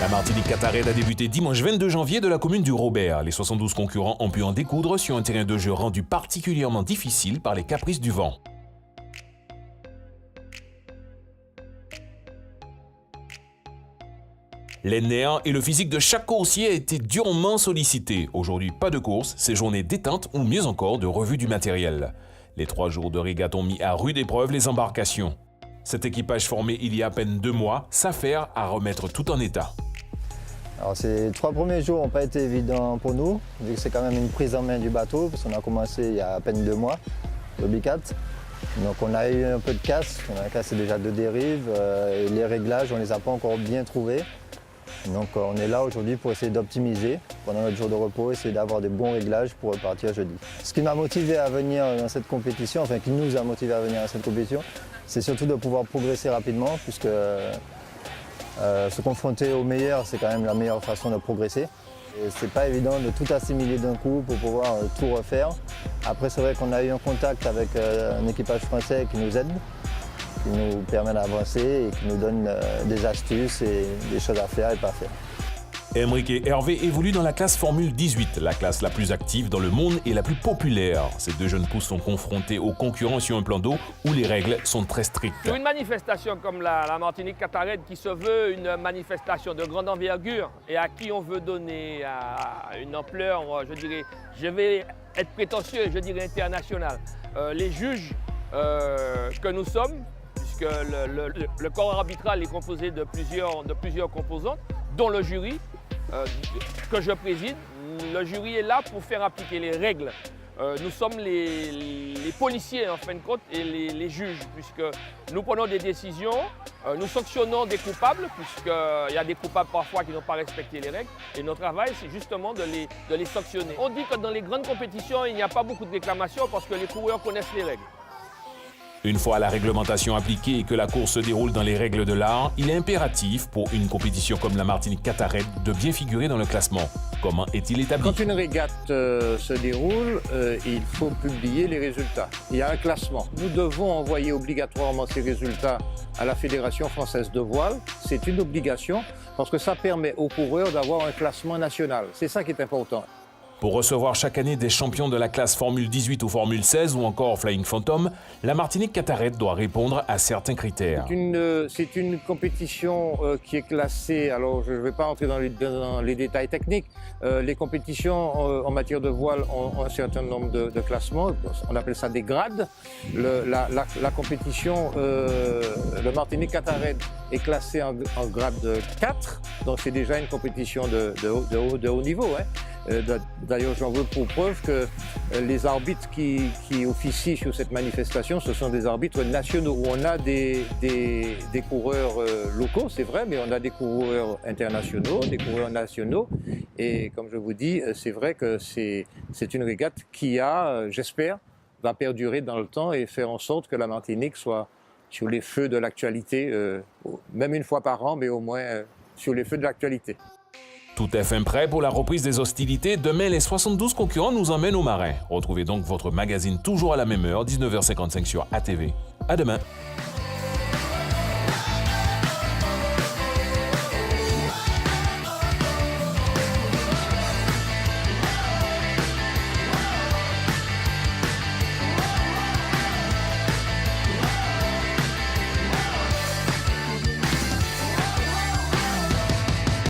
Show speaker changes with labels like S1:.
S1: La Martinique Catared a débuté dimanche 22 janvier de la commune du Robert. Les 72 concurrents ont pu en découdre sur un terrain de jeu rendu particulièrement difficile par les caprices du vent. Les nerfs et le physique de chaque coursier a été durement sollicité. Aujourd'hui, pas de course, séjournée détente ou mieux encore de revue du matériel. Les 3 jours de régate ont mis à rude épreuve les embarcations. Cet équipage formé il y a à peine 2 mois s'affaire à remettre tout en état.
S2: Alors ces 3 premiers jours n'ont pas été évidents pour nous, vu que c'est quand même une prise en main du bateau, parce qu'on a commencé il y a à peine 2 mois, le Bicat. Donc on a eu un peu de casse, on a cassé déjà 2 dérives, et les réglages on ne les a pas encore bien trouvés. Donc on est là aujourd'hui pour essayer d'optimiser pendant notre jour de repos, essayer d'avoir des bons réglages pour repartir jeudi. Ce qui m'a motivé à venir dans cette compétition, enfin qui nous a motivé à venir dans cette compétition, c'est surtout de pouvoir progresser rapidement, puisque se confronter au meilleur, c'est quand même la meilleure façon de progresser. Et c'est pas évident de tout assimiler d'un coup pour pouvoir tout refaire. Après c'est vrai qu'on a eu un contact avec un équipage français qui nous aide, qui nous permet d'avancer et qui nous donne des astuces et des choses à faire et pas à faire.
S1: Emeric et Hervé évoluent dans la classe Formule 18, la classe la plus active dans le monde et la plus populaire. Ces 2 jeunes pousses sont confrontés aux concurrents sur un plan d'eau où les règles sont très strictes.
S3: Pour une manifestation comme la Martinique Catared qui se veut une manifestation de grande envergure et à qui on veut donner une ampleur, je vais être prétentieux, je dirais internationale. Les juges que nous sommes, puisque le corps arbitral est composé de plusieurs composantes, dont le jury, que je préside. Le jury est là pour faire appliquer les règles. Nous sommes les policiers en fin de compte et les juges, puisque nous prenons des décisions, nous sanctionnons des coupables, puisqu'il y a des coupables parfois qui n'ont pas respecté les règles, et notre travail c'est justement de les sanctionner. On dit que dans les grandes compétitions, il n'y a pas beaucoup de réclamations parce que les coureurs connaissent les règles.
S1: Une fois la réglementation appliquée et que la course se déroule dans les règles de l'art, il est impératif pour une compétition comme la Martinique Catared de bien figurer dans le classement. Comment est-il établi?
S4: Quand une régate se déroule, il faut publier les résultats. Il y a un classement. Nous devons envoyer obligatoirement ces résultats à la Fédération française de voile. C'est une obligation parce que ça permet aux coureurs d'avoir un classement national. C'est ça qui est important.
S1: Pour recevoir chaque année des champions de la classe Formule 18 ou Formule 16 ou encore Flying Phantom, la Martinique Catared doit répondre à certains critères.
S4: C'est une compétition qui est classée, alors je ne vais pas entrer dans les détails techniques, les compétitions en matière de voile ont un certain nombre de classements, on appelle ça des grades. La compétition, le Martinique Catared est classé en grade 4, donc c'est déjà une compétition de haut niveau. Hein. D'ailleurs, j'en veux pour preuve que les arbitres qui officient sur cette manifestation, ce sont des arbitres nationaux, où on a des coureurs locaux, c'est vrai, mais on a des coureurs internationaux, des coureurs nationaux. Et comme je vous dis, c'est vrai que c'est une régate qui j'espère, va perdurer dans le temps et faire en sorte que la Martinique soit sur les feux de l'actualité, même une fois par an, mais au moins sur les feux de l'actualité.
S1: Tout est fin prêt pour la reprise des hostilités. Demain, les 72 concurrents nous emmènent au marin. Retrouvez donc votre magazine toujours à la même heure, 19h55 sur ATV. À demain.